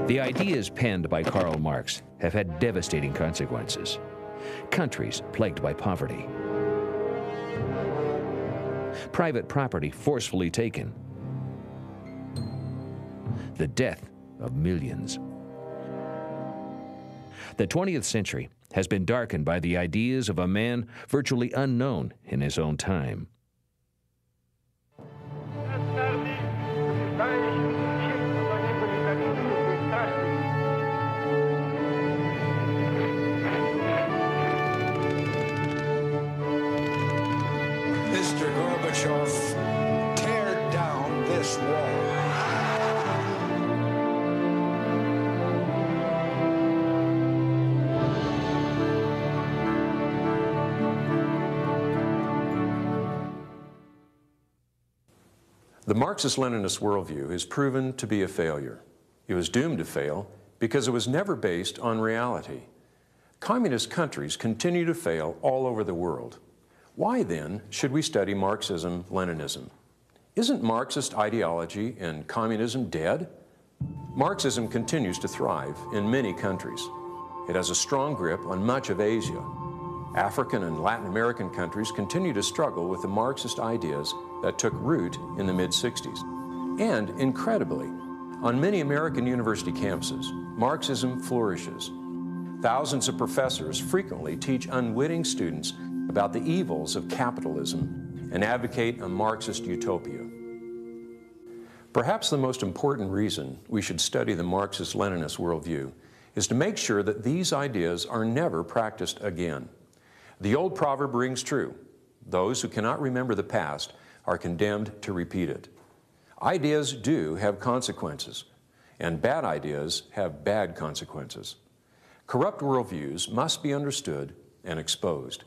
The ideas penned by Karl Marx have had devastating consequences. Countries plagued by poverty. Private property forcefully taken. The death of millions. The 20th century has been darkened by the ideas of a man virtually unknown in his own time. Mr. Gorbachev, tear down this wall. The Marxist-Leninist worldview is proven to be a failure. It was doomed to fail because it was never based on reality. Communist countries continue to fail all over the world. Why then should we study Marxism-Leninism? Isn't Marxist ideology and communism dead? Marxism continues to thrive in many countries. It has a strong grip on much of Asia. African and Latin American countries continue to struggle with the Marxist ideas that took root in the mid-60s. And, incredibly, on many American university campuses, Marxism flourishes. Thousands of professors frequently teach unwitting students about the evils of capitalism and advocate a Marxist utopia. Perhaps the most important reason we should study the Marxist-Leninist worldview is to make sure that these ideas are never practiced again. The old proverb rings true: those who cannot remember the past are condemned to repeat it. Ideas do have consequences, and bad ideas have bad consequences. Corrupt worldviews must be understood and exposed.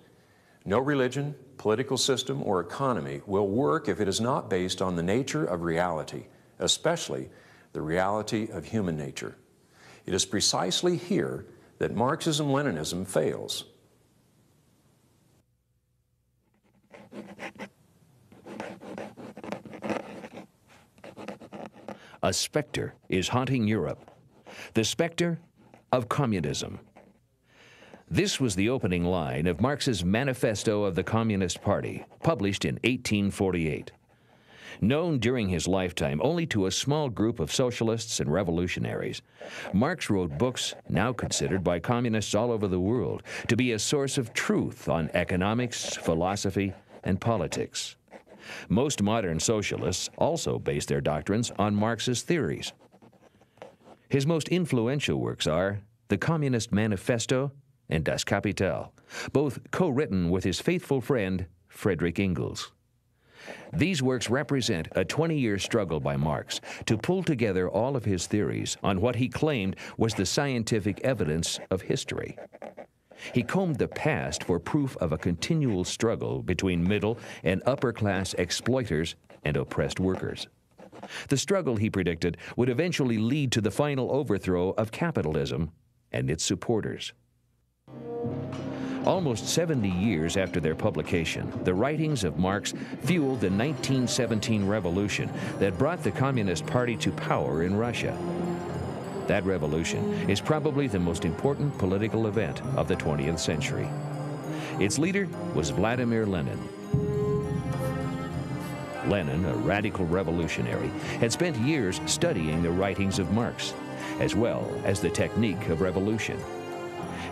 No religion, political system, or economy will work if it is not based on the nature of reality, especially the reality of human nature. It is precisely here that Marxism-Leninism fails. A specter is haunting Europe. The specter of communism. This was the opening line of Marx's Manifesto of the Communist Party, published in 1848. Known during his lifetime only to a small group of socialists and revolutionaries, Marx wrote books now considered by communists all over the world to be a source of truth on economics, philosophy, and politics. Most modern socialists also base their doctrines on Marxist theories. His most influential works are The Communist Manifesto and Das Kapital, both co-written with his faithful friend Friedrich Engels. These works represent a 20-year struggle by Marx to pull together all of his theories on what he claimed was the scientific evidence of history. He combed the past for proof of a continual struggle between middle and upper-class exploiters and oppressed workers. The struggle, he predicted, would eventually lead to the final overthrow of capitalism and its supporters. Almost 70 years after their publication, the writings of Marx fueled the 1917 revolution that brought the Communist Party to power in Russia. That revolution is probably the most important political event of the 20th century. Its leader was Vladimir Lenin. Lenin, a radical revolutionary, had spent years studying the writings of Marx, as well as the technique of revolution.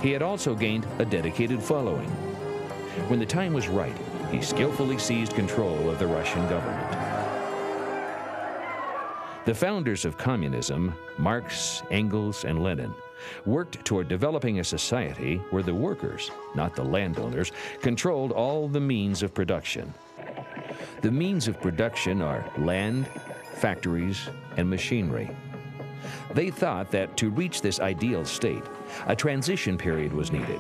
He had also gained a dedicated following. When the time was right, he skillfully seized control of the Russian government. The founders of communism, Marx, Engels, and Lenin, worked toward developing a society where the workers, not the landowners, controlled all the means of production. The means of production are land, factories, and machinery. They thought that to reach this ideal state, a transition period was needed,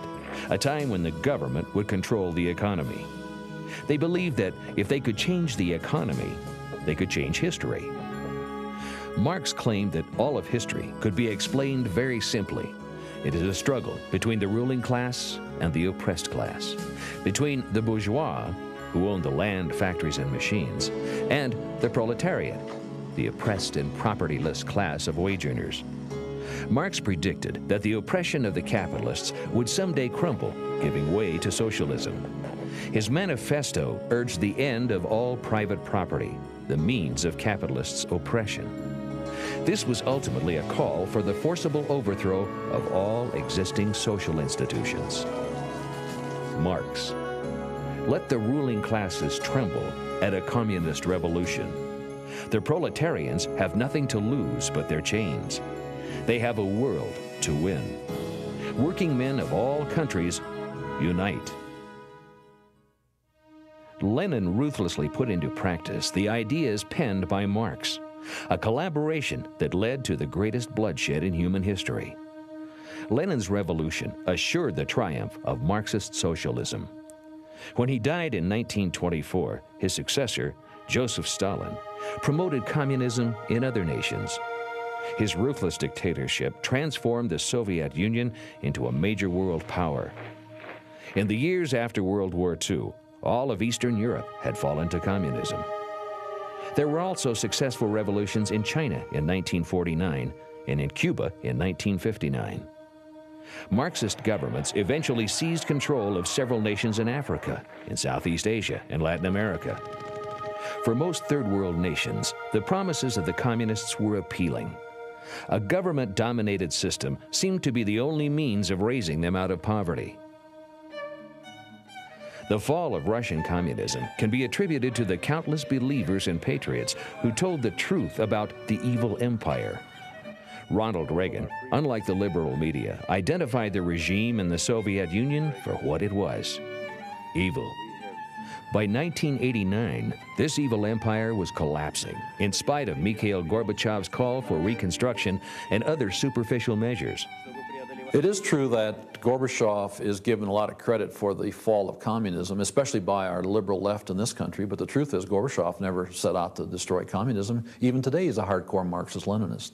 a time when the government would control the economy. They believed that if they could change the economy, they could change history. Marx claimed that all of history could be explained very simply. It is a struggle between the ruling class and the oppressed class, between the bourgeois, who owned the land, factories, and machines, and the proletariat, the oppressed and propertyless class of wage earners. Marx predicted that the oppression of the capitalists would someday crumble, giving way to socialism. His manifesto urged the end of all private property, the means of capitalists' oppression. This was ultimately a call for the forcible overthrow of all existing social institutions. Marx: let the ruling classes tremble at a communist revolution. The proletarians have nothing to lose but their chains. They have a world to win. Working men of all countries, unite. Lenin ruthlessly put into practice the ideas penned by Marx, a collaboration that led to the greatest bloodshed in human history. Lenin's revolution assured the triumph of Marxist socialism. When he died in 1924, his successor, Joseph Stalin, promoted communism in other nations. His ruthless dictatorship transformed the Soviet Union into a major world power. In the years after World War II, all of Eastern Europe had fallen to communism. There were also successful revolutions in China in 1949 and in Cuba in 1959. Marxist governments eventually seized control of several nations in Africa, in Southeast Asia, and Latin America. For most third world nations, the promises of the communists were appealing. A government-dominated system seemed to be the only means of raising them out of poverty. The fall of Russian communism can be attributed to the countless believers and patriots who told the truth about the evil empire. Ronald Reagan, unlike the liberal media, identified the regime in the Soviet Union for what it was: evil. By 1989, this evil empire was collapsing, in spite of Mikhail Gorbachev's call for reconstruction and other superficial measures. It is true that Gorbachev is given a lot of credit for the fall of communism, especially by our liberal left in this country, but the truth is Gorbachev never set out to destroy communism. Even today he's a hardcore Marxist-Leninist.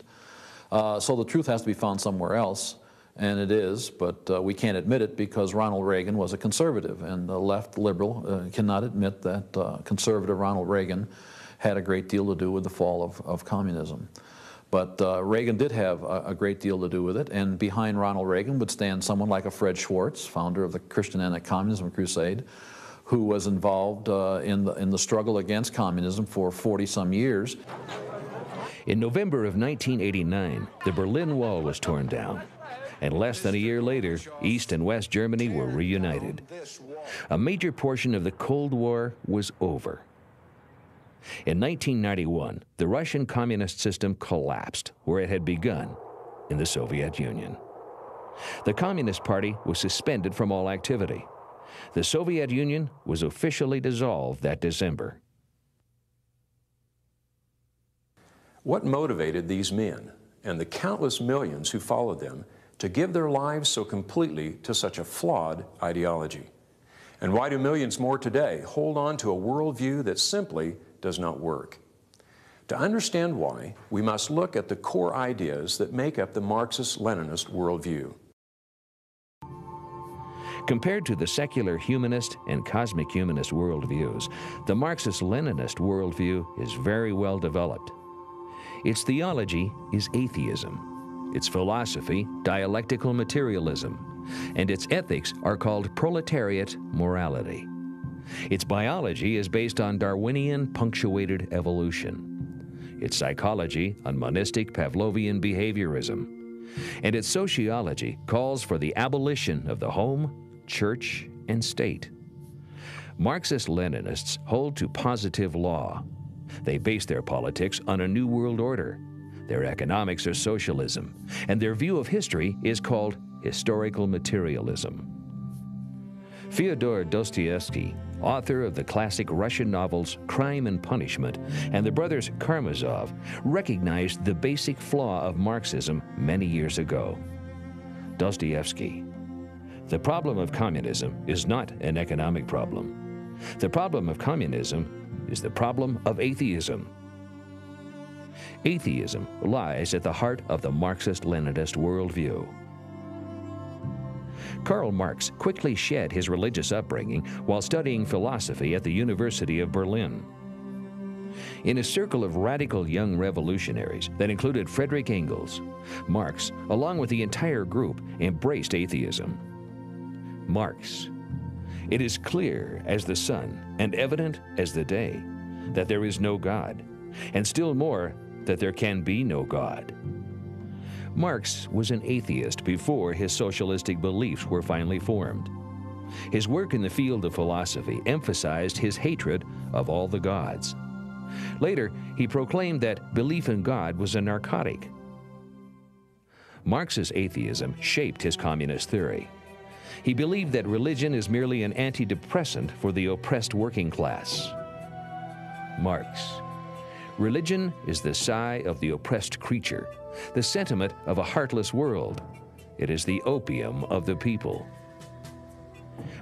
So the truth has to be found somewhere else, and it is, but we can't admit it because Ronald Reagan was a conservative, and the left liberal cannot admit that conservative Ronald Reagan had a great deal to do with the fall of communism. But Reagan did have a great deal to do with it, and behind Ronald Reagan would stand someone like a Fred Schwartz, founder of the Christian Anti-Communism Crusade, who was involved in the struggle against communism for 40-some years. In November of 1989, the Berlin Wall was torn down, and less than a year later, East and West Germany were reunited. A major portion of the Cold War was over. In 1991, the Russian communist system collapsed where it had begun, in the Soviet Union. The Communist Party was suspended from all activity. The Soviet Union was officially dissolved that December. What motivated these men and the countless millions who followed them to give their lives so completely to such a flawed ideology? And why do millions more today hold on to a worldview that simply does not work? To understand why, we must look at the core ideas that make up the Marxist-Leninist worldview. Compared to the secular humanist and cosmic humanist worldviews, the Marxist-Leninist worldview is very well developed. Its theology is atheism, its philosophy dialectical materialism, and its ethics are called proletariat morality. Its biology is based on Darwinian punctuated evolution, its psychology on monistic Pavlovian behaviorism, and its sociology calls for the abolition of the home, church, and state. Marxist-Leninists hold to positive law. They base their politics on a new world order. Their economics are socialism, and their view of history is called historical materialism. Fyodor Dostoevsky, author of the classic Russian novels Crime and Punishment and the brothers Karamazov, recognized the basic flaw of Marxism many years ago. Dostoevsky: the problem of communism is not an economic problem. The problem of communism is the problem of atheism. Atheism lies at the heart of the Marxist-Leninist worldview. Karl Marx quickly shed his religious upbringing while studying philosophy at the University of Berlin. In a circle of radical young revolutionaries that included Friedrich Engels, Marx, along with the entire group, embraced atheism. Marx: "It is clear as the sun and evident as the day that there is no God, and still more that there can be no God." Marx was an atheist before his socialistic beliefs were finally formed. His work in the field of philosophy emphasized his hatred of all the gods. Later, he proclaimed that belief in God was a narcotic. Marx's atheism shaped his communist theory. He believed that religion is merely an antidepressant for the oppressed working class. Marx: "Religion is the sigh of the oppressed creature, the sentiment of a heartless world. It is the opium of the people."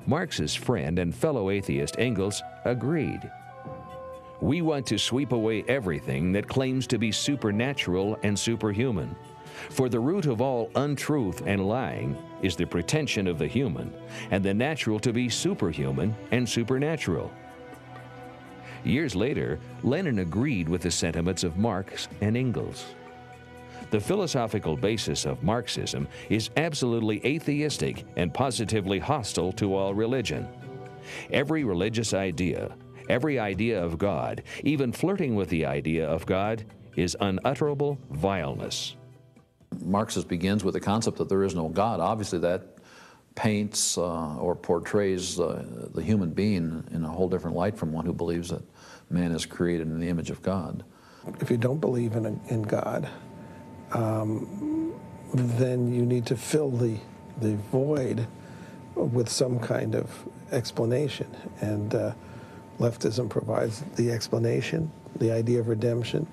Marx's friend and fellow atheist Engels agreed. "We want to sweep away everything that claims to be supernatural and superhuman. For the root of all untruth and lying is the pretension of the human, and the natural to be superhuman and supernatural." Years later, Lenin agreed with the sentiments of Marx and Engels. The philosophical basis of Marxism is absolutely atheistic and positively hostile to all religion. Every religious idea, every idea of God, even flirting with the idea of God, is unutterable vileness. Marxist begins with the concept that there is no God. Obviously that paints or portrays the human being in a whole different light from one who believes that man is created in the image of God. If you don't believe in God, then you need to fill the void with some kind of explanation. And leftism provides the explanation, the idea of redemption,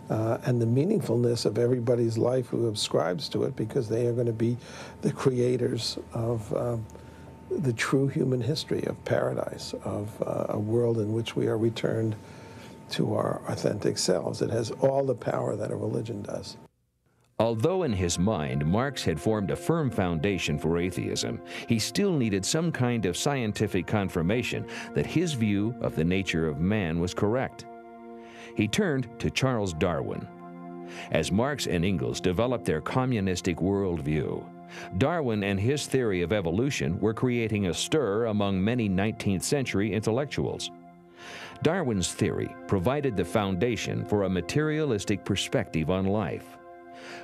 and the meaningfulness of everybody's life who ascribes to it, because they are going to be the creators of the true human history of paradise, of a world in which we are returned to our authentic selves. It has all the power that a religion does. Although in his mind Marx had formed a firm foundation for atheism, he still needed some kind of scientific confirmation that his view of the nature of man was correct. He turned to Charles Darwin. As Marx and Engels developed their communistic worldview, Darwin and his theory of evolution were creating a stir among many 19th century intellectuals. Darwin's theory provided the foundation for a materialistic perspective on life.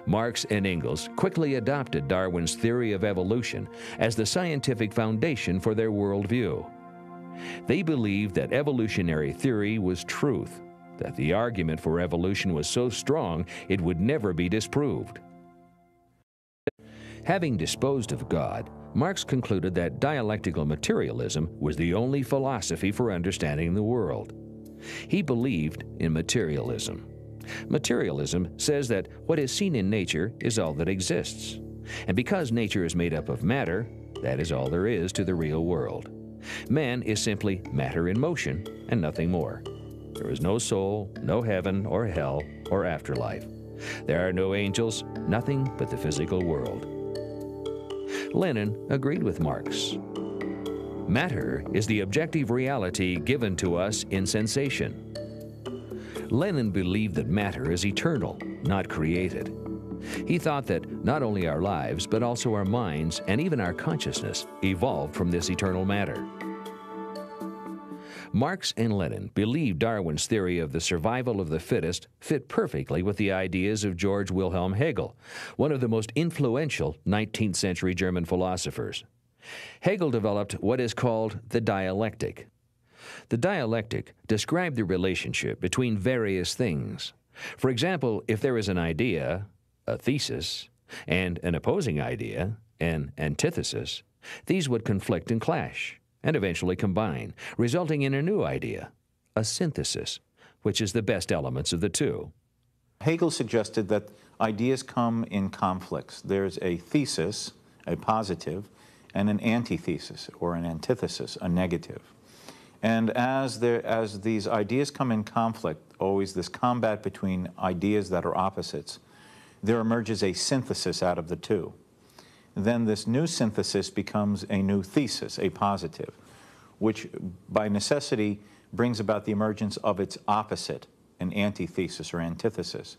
Marx and Engels quickly adopted Darwin's theory of evolution as the scientific foundation for their worldview. They believed that evolutionary theory was truth, that the argument for evolution was so strong it would never be disproved. Having disposed of God, Marx concluded that dialectical materialism was the only philosophy for understanding the world. He believed in materialism. Materialism says that what is seen in nature is all that exists. And because nature is made up of matter, that is all there is to the real world. Man is simply matter in motion and nothing more. There is no soul, no heaven or hell or afterlife. There are no angels, nothing but the physical world. Lenin agreed with Marx. Matter is the objective reality given to us in sensation. Lenin believed that matter is eternal, not created. He thought that not only our lives, but also our minds and even our consciousness evolved from this eternal matter. Marx and Lenin believed Darwin's theory of the survival of the fittest fit perfectly with the ideas of George Wilhelm Hegel, one of the most influential 19th century German philosophers. Hegel developed what is called the dialectic. The dialectic described the relationship between various things. For example, if there is an idea, a thesis, and an opposing idea, an antithesis, these would conflict and clash, and eventually combine, resulting in a new idea, a synthesis, which is the best elements of the two. Hegel suggested that ideas come in conflicts. There's a thesis, a positive, and an antithesis, or an antithesis, a negative. And as these ideas come in conflict, always this combat between ideas that are opposites, there emerges a synthesis out of the two. Then this new synthesis becomes a new thesis, a positive, which by necessity brings about the emergence of its opposite, an antithesis or antithesis.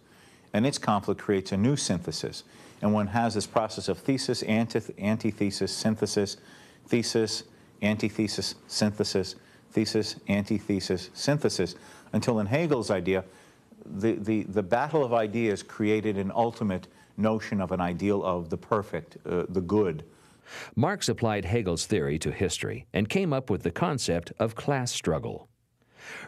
And its conflict creates a new synthesis. And one has this process of thesis, antithesis, synthesis, thesis, antithesis, synthesis, thesis, antithesis, synthesis, until in Hegel's idea, the battle of ideas created an ultimate notion of an ideal of the perfect, the good. Marx applied Hegel's theory to history and came up with the concept of class struggle.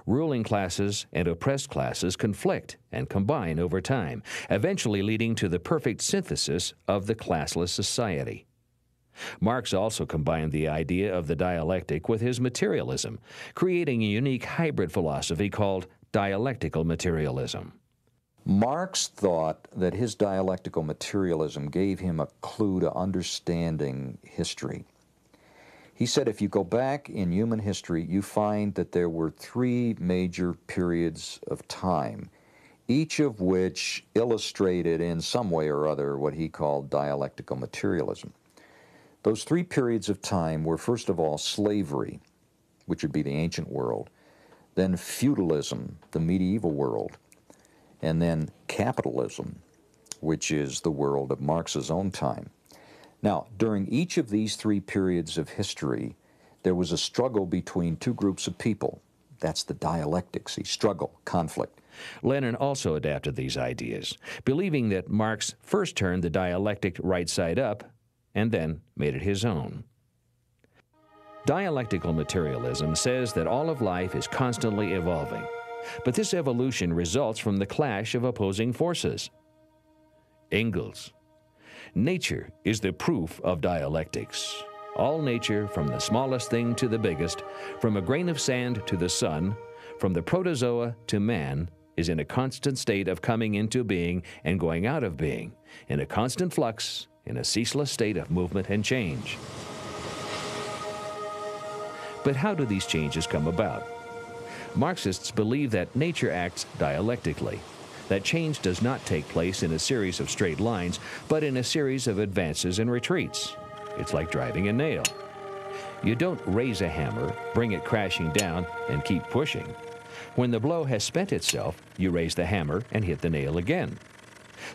Ruling classes and oppressed classes conflict and combine over time, eventually leading to the perfect synthesis of the classless society. Marx also combined the idea of the dialectic with his materialism, creating a unique hybrid philosophy called dialectical materialism. Marx thought that his dialectical materialism gave him a clue to understanding history. He said if you go back in human history, you find that there were three major periods of time, each of which illustrated in some way or other what he called dialectical materialism. Those three periods of time were, first of all, slavery, which would be the ancient world, then feudalism, the medieval world, and then capitalism, which is the world of Marx's own time. Now, during each of these three periods of history, there was a struggle between two groups of people. That's the dialectic, see, struggle, conflict. Lenin also adapted these ideas, believing that Marx first turned the dialectic right side up and then made it his own. Dialectical materialism says that all of life is constantly evolving, but this evolution results from the clash of opposing forces. Engels: nature is the proof of dialectics. All nature, from the smallest thing to the biggest, from a grain of sand to the sun, from the protozoa to man, is in a constant state of coming into being and going out of being, in a constant flux, in a ceaseless state of movement and change. But how do these changes come about? Marxists believe that nature acts dialectically, that change does not take place in a series of straight lines, but in a series of advances and retreats. It's like driving a nail. You don't raise a hammer, bring it crashing down, and keep pushing. When the blow has spent itself, you raise the hammer and hit the nail again.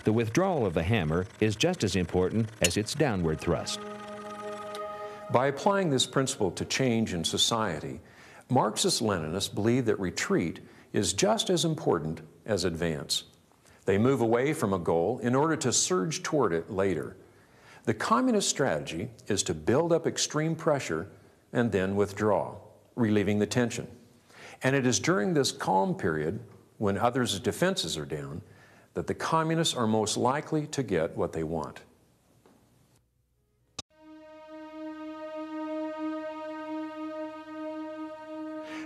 The withdrawal of the hammer is just as important as its downward thrust. By applying this principle to change in society, Marxist-Leninists believe that retreat is just as important as advance. They move away from a goal in order to surge toward it later. The communist strategy is to build up extreme pressure and then withdraw, relieving the tension. And it is during this calm period, when others' defenses are down, that the communists are most likely to get what they want.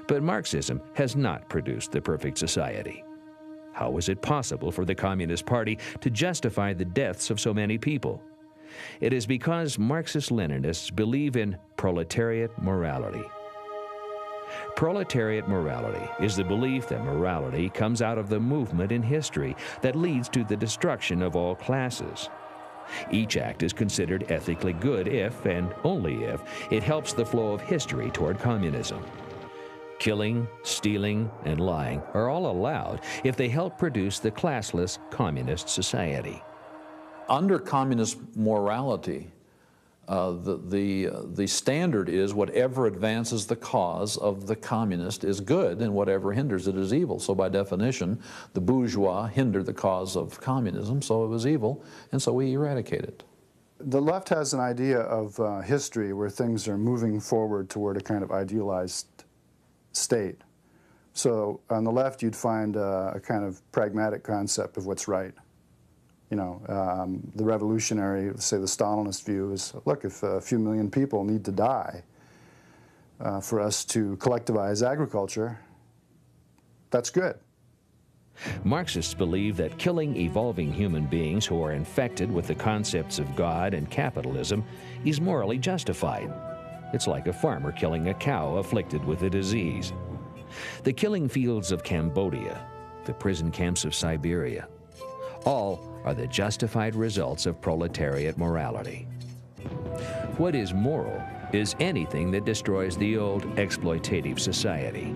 But Marxism has not produced the perfect society. How was it possible for the Communist Party to justify the deaths of so many people? It is because Marxist-Leninists believe in proletariat morality. Proletariat morality is the belief that morality comes out of the movement in history that leads to the destruction of all classes. Each act is considered ethically good if, and only if, it helps the flow of history toward communism. Killing, stealing, and lying are all allowed if they help produce the classless communist society. Under communist morality, the standard is whatever advances the cause of the communist is good and whatever hinders it is evil. So by definition, the bourgeois hindered the cause of communism, so it was evil, and so we eradicate it. The left has an idea of history where things are moving forward toward a kind of idealized state. So on the left you'd find a kind of pragmatic concept of what's right. You know, the revolutionary, say the Stalinist view is, look, if a few million people need to die for us to collectivize agriculture, that's good. Marxists believe that killing evolving human beings who are infected with the concepts of God and capitalism is morally justified. It's like a farmer killing a cow afflicted with a disease. The killing fields of Cambodia, the prison camps of Siberia, all are the justified results of proletariat morality. What is moral is anything that destroys the old exploitative society.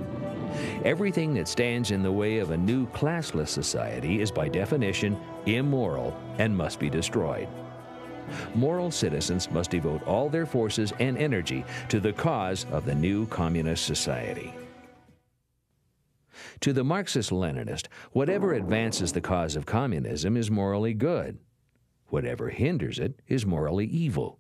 Everything that stands in the way of a new classless society is by definition immoral and must be destroyed. Moral citizens must devote all their forces and energy to the cause of the new communist society. To the Marxist-Leninist, whatever advances the cause of communism is morally good. Whatever hinders it is morally evil.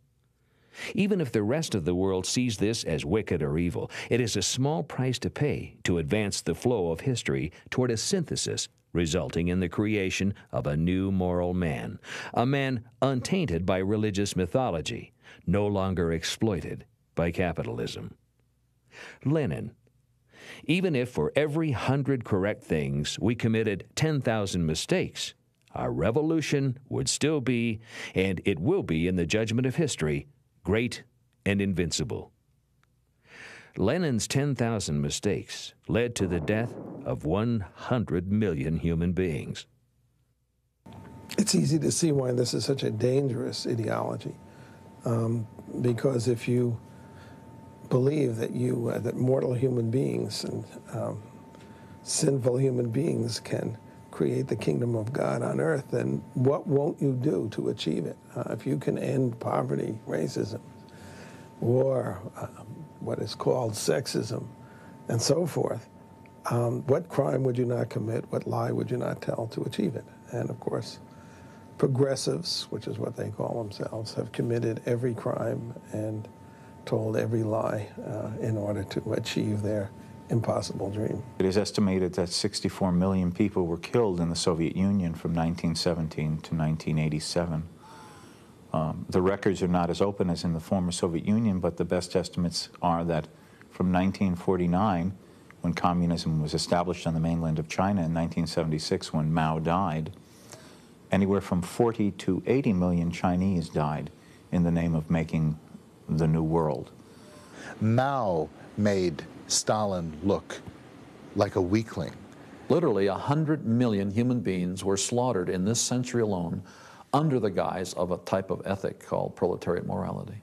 Even if the rest of the world sees this as wicked or evil, it is a small price to pay to advance the flow of history toward a synthesis resulting in the creation of a new moral man, a man untainted by religious mythology, no longer exploited by capitalism. Lenin: even if for every 100 correct things we committed 10,000 mistakes, our revolution would still be, and it will be in the judgment of history, great and invincible. Lenin's 10,000 mistakes led to the death of 100 million human beings. It's easy to see why this is such a dangerous ideology, because if you believe that that mortal human beings and sinful human beings can create the kingdom of God on earth, then what won't you do to achieve it? If you can end poverty, racism, war, what is called sexism, and so forth, what crime would you not commit? What lie would you not tell to achieve it? And of course, progressives, which is what they call themselves, have committed every crime and told every lie in order to achieve their impossible dream. It is estimated that 64 million people were killed in the Soviet Union from 1917 to 1987. The records are not as open as in the former Soviet Union, but the best estimates are that from 1949, when communism was established on the mainland of China, in 1976, when Mao died, anywhere from 40 to 80 million Chinese died in the name of making the new world. Mao made Stalin look like a weakling. Literally 100 million human beings were slaughtered in this century alone under the guise of a type of ethic called proletariat morality.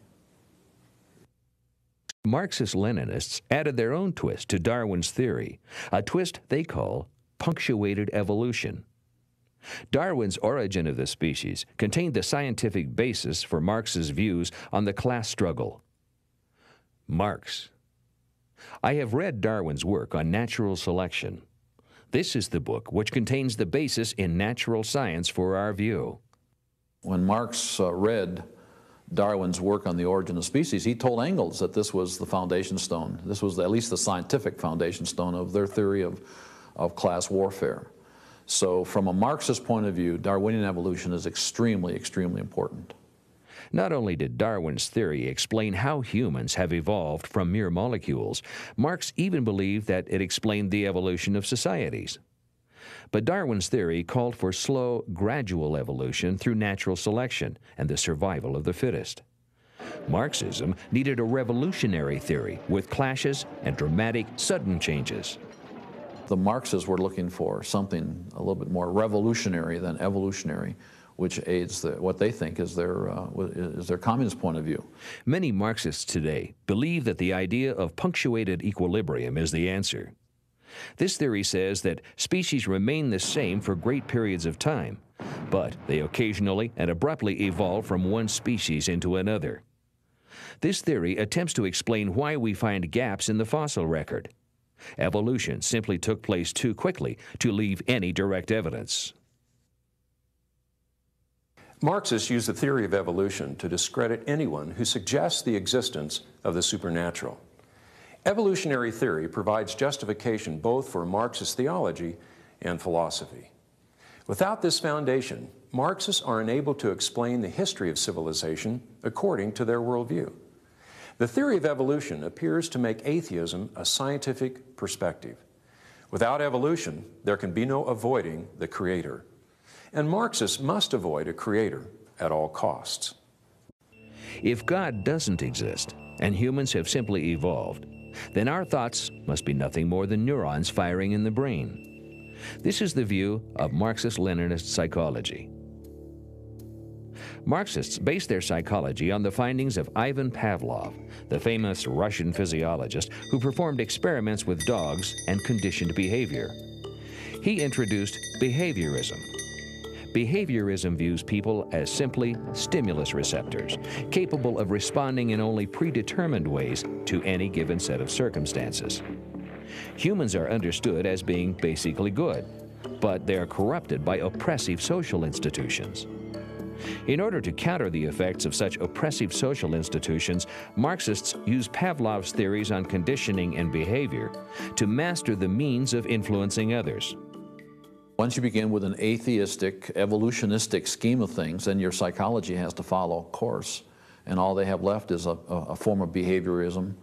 Marxist-Leninists added their own twist to Darwin's theory, a twist they call punctuated evolution. Darwin's Origin of the Species contained the scientific basis for Marx's views on the class struggle. Marx: I have read Darwin's work on natural selection. This is the book which contains the basis in natural science for our view. When Marx read Darwin's work on the origin of species, he told Engels that this was the foundation stone. This was at least the scientific foundation stone of their theory of class warfare. So from a Marxist point of view, Darwinian evolution is extremely, extremely important. Not only did Darwin's theory explain how humans have evolved from mere molecules, Marx even believed that it explained the evolution of societies. But Darwin's theory called for slow, gradual evolution through natural selection and the survival of the fittest. Marxism needed a revolutionary theory with clashes and dramatic, sudden changes. The Marxists were looking for something a little bit more revolutionary than evolutionary, which aids what they think is their communist point of view. Many Marxists today believe that the idea of punctuated equilibrium is the answer. This theory says that species remain the same for great periods of time, but they occasionally and abruptly evolve from one species into another. This theory attempts to explain why we find gaps in the fossil record. Evolution simply took place too quickly to leave any direct evidence. Marxists use the theory of evolution to discredit anyone who suggests the existence of the supernatural. Evolutionary theory provides justification both for Marxist theology and philosophy. Without this foundation, Marxists are unable to explain the history of civilization according to their worldview. The theory of evolution appears to make atheism a scientific perspective. Without evolution, there can be no avoiding the Creator. And Marxists must avoid a Creator at all costs. If God doesn't exist, and humans have simply evolved, then our thoughts must be nothing more than neurons firing in the brain. This is the view of Marxist-Leninist psychology. Marxists base their psychology on the findings of Ivan Pavlov, the famous Russian physiologist who performed experiments with dogs and conditioned behavior. He introduced behaviorism. Behaviorism views people as simply stimulus receptors, capable of responding in only predetermined ways to any given set of circumstances. Humans are understood as being basically good, but they are corrupted by oppressive social institutions. In order to counter the effects of such oppressive social institutions, Marxists use Pavlov's theories on conditioning and behavior to master the means of influencing others. Once you begin with an atheistic, evolutionistic scheme of things, then your psychology has to follow course. And all they have left is a form of behaviorism.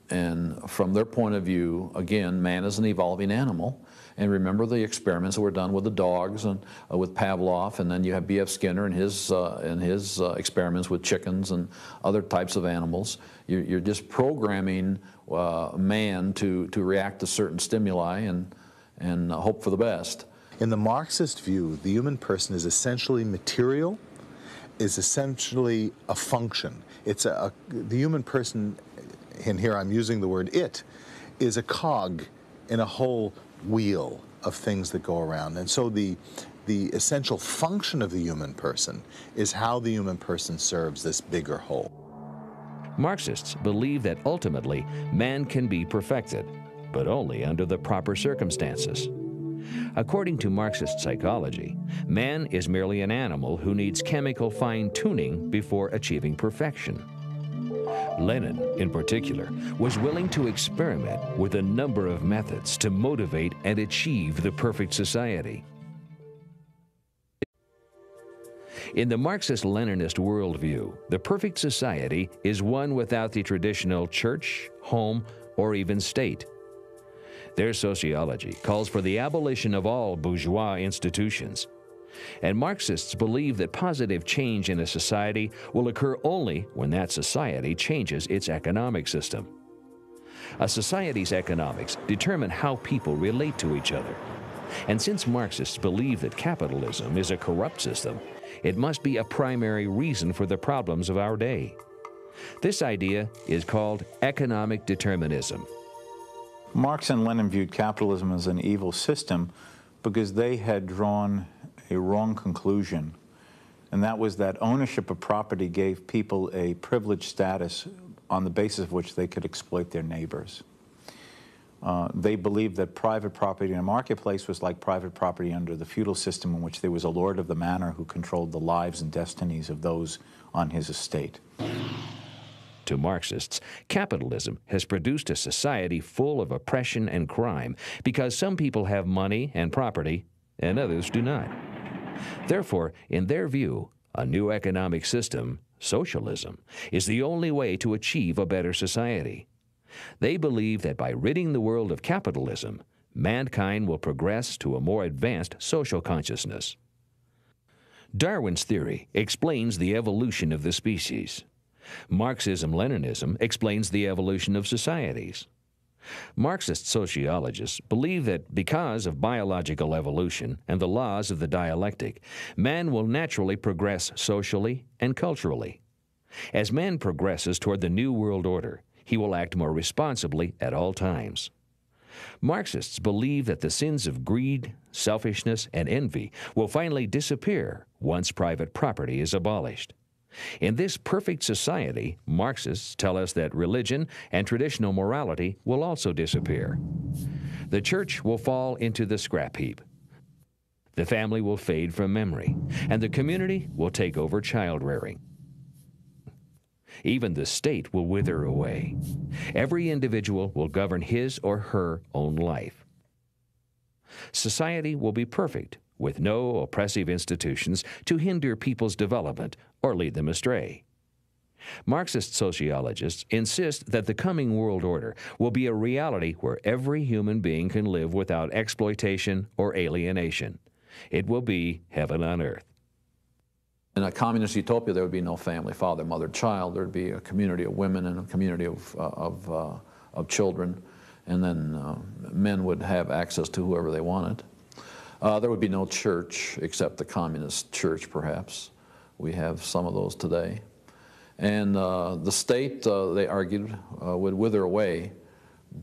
And from their point of view, again, man is an evolving animal. And remember the experiments that were done with the dogs and with Pavlov, and then you have B.F. Skinner and his experiments with chickens and other types of animals. You're just programming man to react to certain stimuli and hope for the best. In the Marxist view, the human person is essentially material, is essentially a function. The human person, and here I'm using the word it, is a cog in a whole wheel of things that go around. And so the essential function of the human person is how the human person serves this bigger whole. Marxists believe that ultimately man can be perfected, but only under the proper circumstances. According to Marxist psychology, man is merely an animal who needs chemical fine-tuning before achieving perfection. Lenin, in particular, was willing to experiment with a number of methods to motivate and achieve the perfect society. In the Marxist-Leninist worldview, the perfect society is one without the traditional church, home, or even state. Their sociology calls for the abolition of all bourgeois institutions. And Marxists believe that positive change in a society will occur only when that society changes its economic system. A society's economics determine how people relate to each other. And since Marxists believe that capitalism is a corrupt system, it must be a primary reason for the problems of our day. This idea is called economic determinism. Marx and Lenin viewed capitalism as an evil system because they had drawn a wrong conclusion, and that was that ownership of property gave people a privileged status on the basis of which they could exploit their neighbors. They believed that private property in a marketplace was like private property under the feudal system, in which there was a lord of the manor who controlled the lives and destinies of those on his estate. To Marxists, capitalism has produced a society full of oppression and crime because some people have money and property and others do not. Therefore, in their view, a new economic system, socialism, is the only way to achieve a better society. They believe that by ridding the world of capitalism, mankind will progress to a more advanced social consciousness. Darwin's theory explains the evolution of the species. Marxism-Leninism explains the evolution of societies. Marxist sociologists believe that because of biological evolution and the laws of the dialectic, man will naturally progress socially and culturally. As man progresses toward the New World Order, he will act more responsibly at all times. Marxists believe that the sins of greed, selfishness, and envy will finally disappear once private property is abolished. In this perfect society, Marxists tell us that religion and traditional morality will also disappear. The church will fall into the scrap heap. The family will fade from memory, and the community will take over child rearing. Even the state will wither away. Every individual will govern his or her own life. Society will be perfect, with no oppressive institutions to hinder people's development or lead them astray. Marxist sociologists insist that the coming world order will be a reality where every human being can live without exploitation or alienation. It will be heaven on earth. In a communist utopia, there would be no family, father, mother, child. There would be a community of women and a community of children, and then men would have access to whoever they wanted. There would be no church except the communist church, perhaps. We have some of those today. And the state, they argued, would wither away,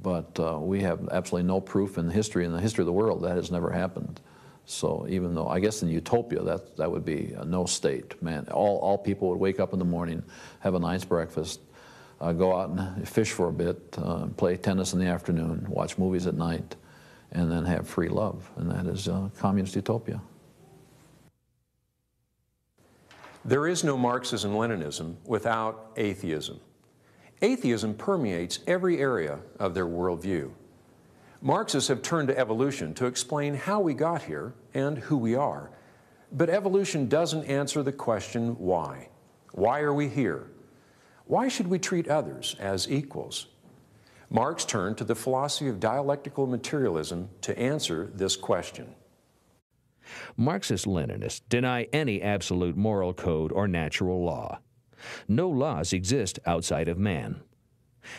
but we have absolutely no proof in the history of the world that has never happened. So even though, I guess in utopia, that would be no state. Man, all people would wake up in the morning, have a nice breakfast, go out and fish for a bit, play tennis in the afternoon, watch movies at night, and then have free love. And that is communist utopia. There is no Marxism-Leninism without atheism. Atheism permeates every area of their worldview. Marxists have turned to evolution to explain how we got here and who we are. But evolution doesn't answer the question why. Why are we here? Why should we treat others as equals? Marx turned to the philosophy of dialectical materialism to answer this question. Marxist-Leninists deny any absolute moral code or natural law. No laws exist outside of man.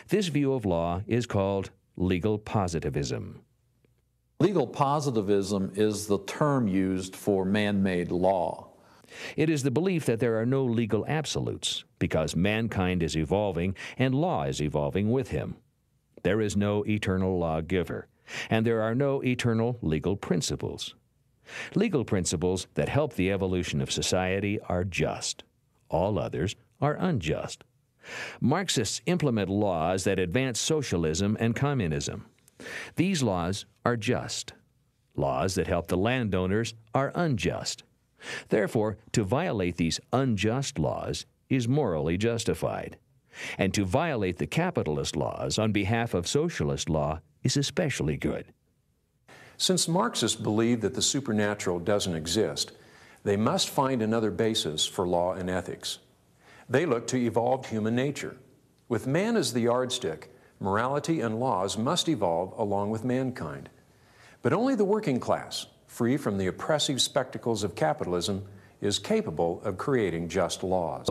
This view of law is called legal positivism. Legal positivism is the term used for man-made law. It is the belief that there are no legal absolutes because mankind is evolving and law is evolving with him. There is no eternal lawgiver, and there are no eternal legal principles. Legal principles that help the evolution of society are just. All others are unjust. Marxists implement laws that advance socialism and communism. These laws are just. Laws that help the landowners are unjust. Therefore, to violate these unjust laws is morally justified. And to violate the capitalist laws on behalf of socialist law is especially good. Since Marxists believe that the supernatural doesn't exist, they must find another basis for law and ethics. They look to evolved human nature. With man as the yardstick, morality and laws must evolve along with mankind. But only the working class, free from the oppressive spectacles of capitalism, is capable of creating just laws.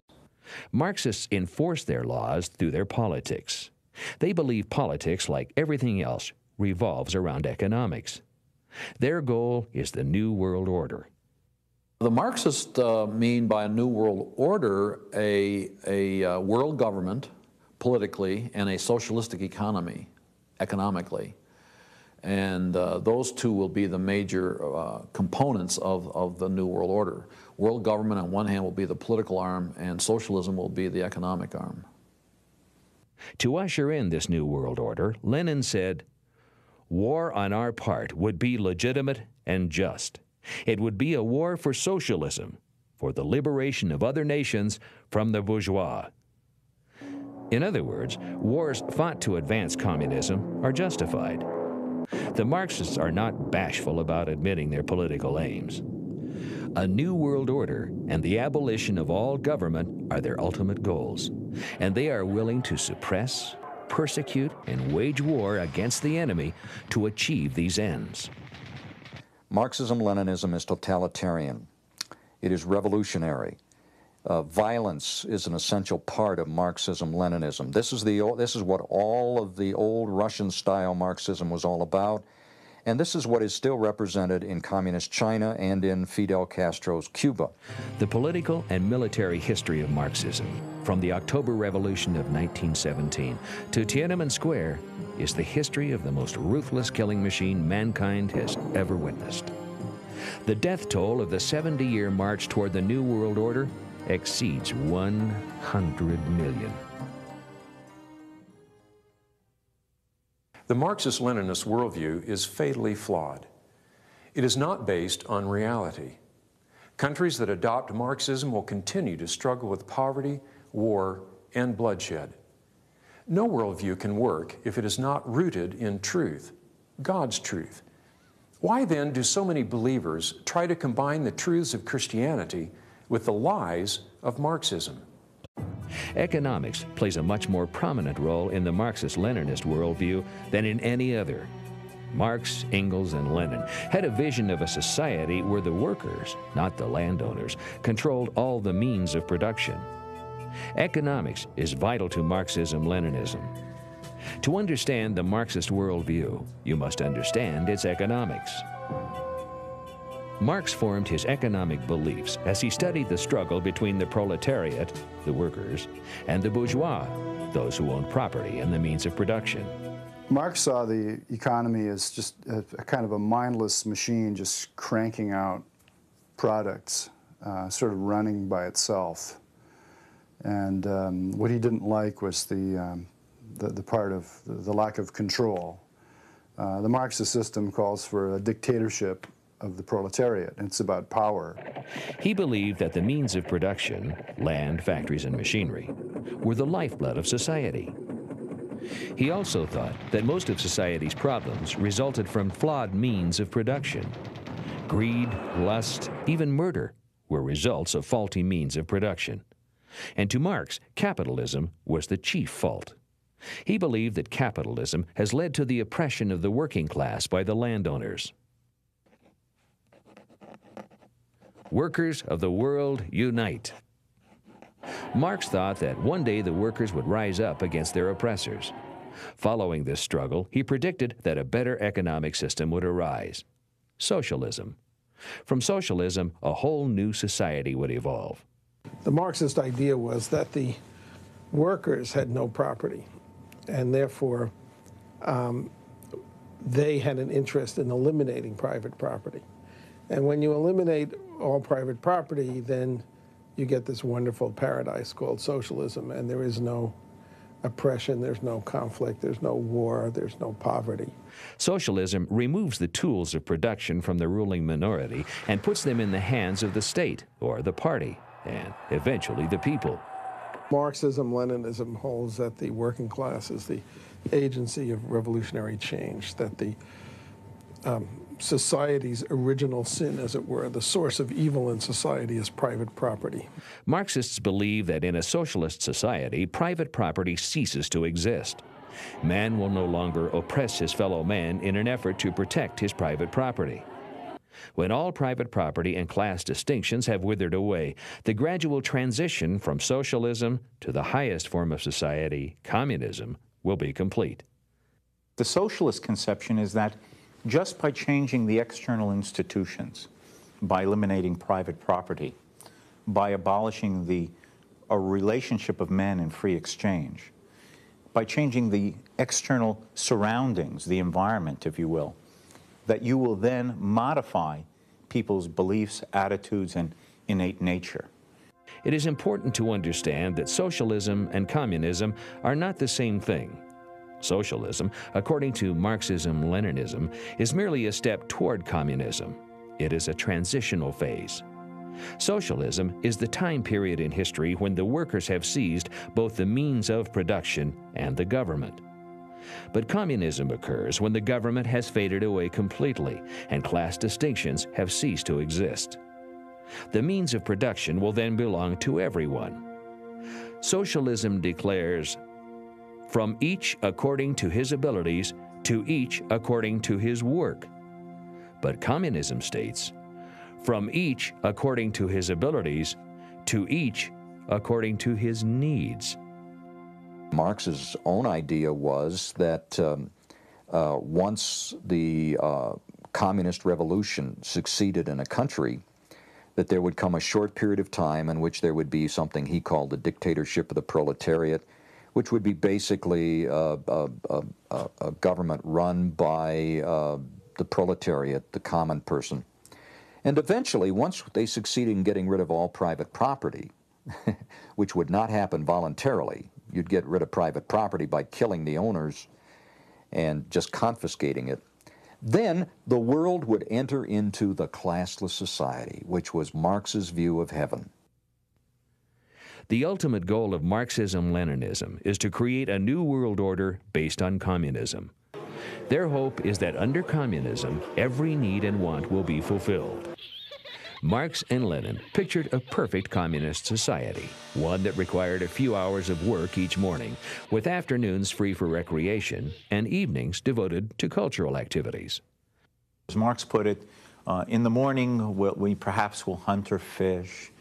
Marxists enforce their laws through their politics. They believe politics, like everything else, revolves around economics. Their goal is the New World Order. The Marxists mean by a New World Order a world government, politically, and a socialistic economy, economically. And those two will be the major components of the New World Order. World government on one hand will be the political arm, and socialism will be the economic arm. To usher in this New World Order, Lenin said, "War on our part would be legitimate and just. It would be a war for socialism, for the liberation of other nations from the bourgeois." In other words, wars fought to advance communism are justified. The Marxists are not bashful about admitting their political aims. A new world order and the abolition of all government are their ultimate goals, and they are willing to suppress, persecute, and wage war against the enemy to achieve these ends. Marxism-Leninism is totalitarian. It is revolutionary. Violence is an essential part of Marxism-Leninism. This is what all of the old Russian-style Marxism was all about, and this is what is still represented in Communist China and in Fidel Castro's Cuba. The political and military history of Marxism, from the October Revolution of 1917 to Tiananmen Square, is the history of the most ruthless killing machine mankind has ever witnessed. The death toll of the 70-year march toward the New World Order exceeds 100 million. The Marxist-Leninist worldview is fatally flawed. It is not based on reality. Countries that adopt Marxism will continue to struggle with poverty, war, and bloodshed. No worldview can work if it is not rooted in truth, God's truth. Why then do so many believers try to combine the truths of Christianity with the lies of Marxism? Economics plays a much more prominent role in the Marxist-Leninist worldview than in any other. Marx, Engels, and Lenin had a vision of a society where the workers, not the landowners, controlled all the means of production. Economics is vital to Marxism-Leninism. To understand the Marxist worldview, you must understand its economics. Marx formed his economic beliefs as he studied the struggle between the proletariat, the workers, and the bourgeois, those who owned property and the means of production. Marx saw the economy as just a kind of a mindless machine just cranking out products, sort of running by itself. And what he didn't like was the part of the lack of control. The Marxist system calls for a dictatorship of the proletariat, and it's about power. He believed that the means of production, land, factories, and machinery, were the lifeblood of society. He also thought that most of society's problems resulted from flawed means of production. Greed, lust, even murder were results of faulty means of production. And to Marx, capitalism was the chief fault. He believed that capitalism has led to the oppression of the working class by the landowners. Workers of the world, unite. Marx thought that one day the workers would rise up against their oppressors. Following this struggle, he predicted that a better economic system would arise: socialism. From socialism, a whole new society would evolve. The Marxist idea was that the workers had no property, and therefore they had an interest in eliminating private property. And when you eliminate all private property, then you get this wonderful paradise called socialism, and there is no oppression, there's no conflict, there's no war, there's no poverty. Socialism removes the tools of production from the ruling minority and puts them in the hands of the state or the party, and eventually the people. Marxism, Leninism holds that the working class is the agency of revolutionary change, that the society's original sin, as it were, the source of evil in society, is private property. Marxists believe that in a socialist society, private property ceases to exist. Man will no longer oppress his fellow man in an effort to protect his private property. When all private property and class distinctions have withered away, the gradual transition from socialism to the highest form of society, communism, will be complete. The socialist conception is that just by changing the external institutions, by eliminating private property, by abolishing a relationship of men in free exchange, by changing the external surroundings, the environment, if you will, that you will then modify people's beliefs, attitudes, and innate nature. It is important to understand that socialism and communism are not the same thing. Socialism, according to Marxism-Leninism, is merely a step toward communism. It is a transitional phase. Socialism is the time period in history when the workers have seized both the means of production and the government. But communism occurs when the government has faded away completely and class distinctions have ceased to exist. The means of production will then belong to everyone. Socialism declares, "From each according to his abilities, to each according to his work." But communism states, "From each according to his abilities, to each according to his needs." Marx's own idea was that once the communist revolution succeeded in a country, that there would come a short period of time in which there would be something he called the dictatorship of the proletariat, which would be basically a government run by the proletariat, the common person. And eventually, once they succeeded in getting rid of all private property, which would not happen voluntarily, you'd get rid of private property by killing the owners and just confiscating it, then the world would enter into the classless society, which was Marx's view of heaven. The ultimate goal of Marxism-Leninism is to create a new world order based on communism. Their hope is that under communism, every need and want will be fulfilled. Marx and Lenin pictured a perfect communist society, one that required a few hours of work each morning, with afternoons free for recreation and evenings devoted to cultural activities. As Marx put it, in the morning we perhaps will hunt or fish.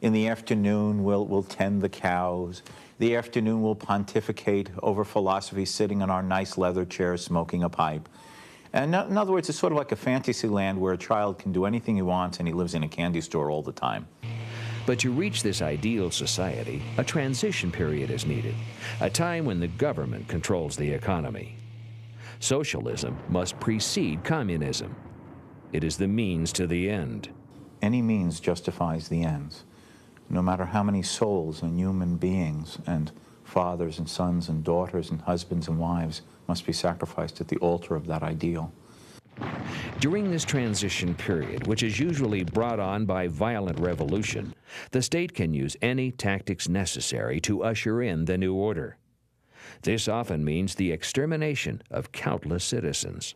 In the afternoon we'll tend the cows. The afternoon we'll pontificate over philosophy sitting in our nice leather chairs smoking a pipe. And in other words, it's sort of like a fantasy land where a child can do anything he wants and he lives in a candy store all the time. But to reach this ideal society, a transition period is needed, a time when the government controls the economy. Socialism must precede communism. It is the means to the end. Any means justifies the ends. No matter how many souls and human beings and fathers and sons and daughters and husbands and wives must be sacrificed at the altar of that ideal. During this transition period, which is usually brought on by violent revolution, the state can use any tactics necessary to usher in the new order. This often means the extermination of countless citizens.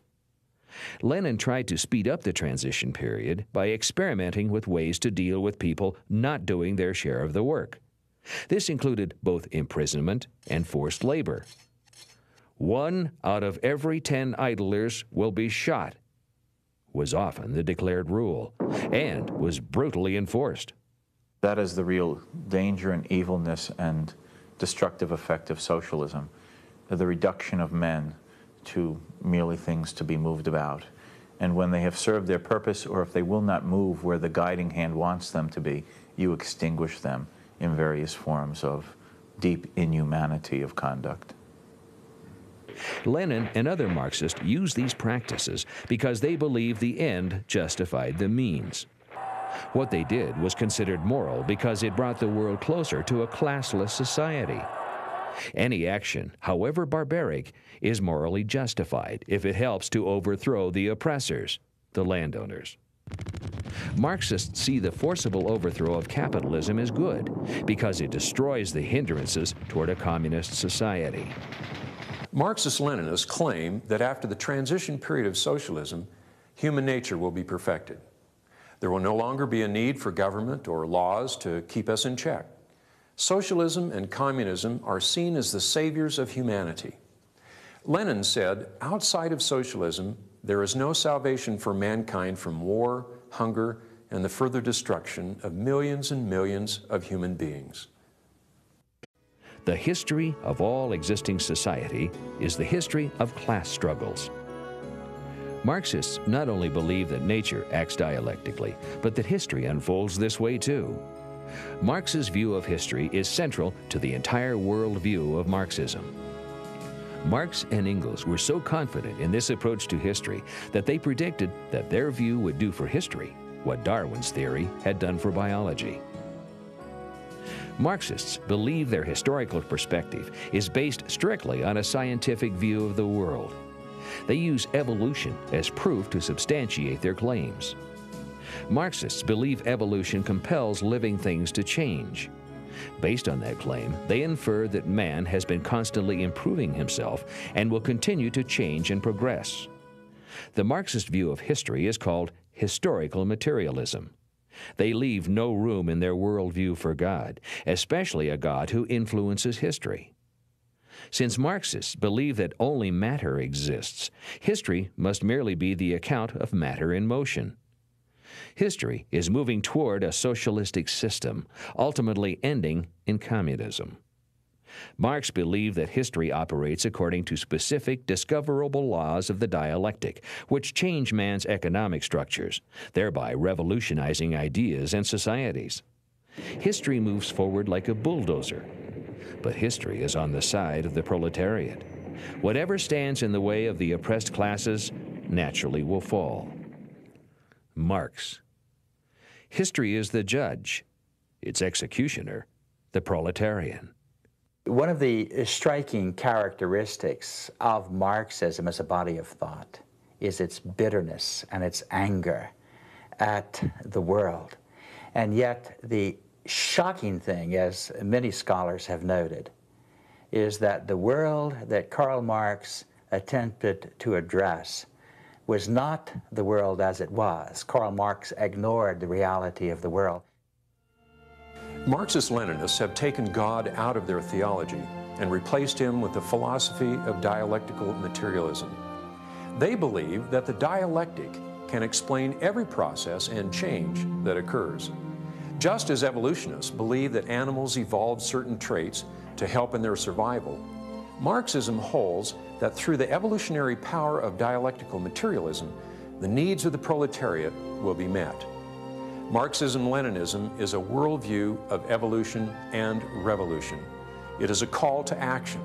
Lenin tried to speed up the transition period by experimenting with ways to deal with people not doing their share of the work. This included both imprisonment and forced labor. 1 out of every 10 idlers will be shot was often the declared rule, and was brutally enforced. That is the real danger and evilness and destructive effect of socialism, the reduction of men to merely things to be moved about. And when they have served their purpose, or if they will not move where the guiding hand wants them to be, you extinguish them in various forms of deep inhumanity of conduct. Lenin and other Marxists used these practices because they believed the end justified the means. What they did was considered moral because it brought the world closer to a classless society. Any action, however barbaric, is morally justified if it helps to overthrow the oppressors, the landowners. Marxists see the forcible overthrow of capitalism as good because it destroys the hindrances toward a communist society. Marxist-Leninists claim that after the transition period of socialism, human nature will be perfected. There will no longer be a need for government or laws to keep us in check. Socialism and communism are seen as the saviors of humanity. Lenin said, outside of socialism, there is no salvation for mankind from war, hunger, and the further destruction of millions and millions of human beings. The history of all existing society is the history of class struggles. Marxists not only believe that nature acts dialectically, but that history unfolds this way too. Marx's view of history is central to the entire worldview of Marxism. Marx and Engels were so confident in this approach to history that they predicted that their view would do for history what Darwin's theory had done for biology. Marxists believe their historical perspective is based strictly on a scientific view of the world. They use evolution as proof to substantiate their claims. Marxists believe evolution compels living things to change. Based on that claim, they infer that man has been constantly improving himself and will continue to change and progress. The Marxist view of history is called historical materialism. They leave no room in their worldview for God, especially a God who influences history. Since Marxists believe that only matter exists, history must merely be the account of matter in motion. History is moving toward a socialistic system, ultimately ending in communism. Marx believed that history operates according to specific, discoverable laws of the dialectic, which change man's economic structures, thereby revolutionizing ideas and societies. History moves forward like a bulldozer, but history is on the side of the proletariat. Whatever stands in the way of the oppressed classes naturally will fall. Marx. History is the judge, its executioner, the proletarian. One of the striking characteristics of Marxism as a body of thought is its bitterness and its anger at the world. And yet the shocking thing, as many scholars have noted, is that the world that Karl Marx attempted to address was not the world as it was. Karl Marx ignored the reality of the world. Marxist-Leninists have taken God out of their theology and replaced him with the philosophy of dialectical materialism. They believe that the dialectic can explain every process and change that occurs. Just as evolutionists believe that animals evolved certain traits to help in their survival, Marxism holds that through the evolutionary power of dialectical materialism, the needs of the proletariat will be met. Marxism-Leninism is a worldview of evolution and revolution. It is a call to action.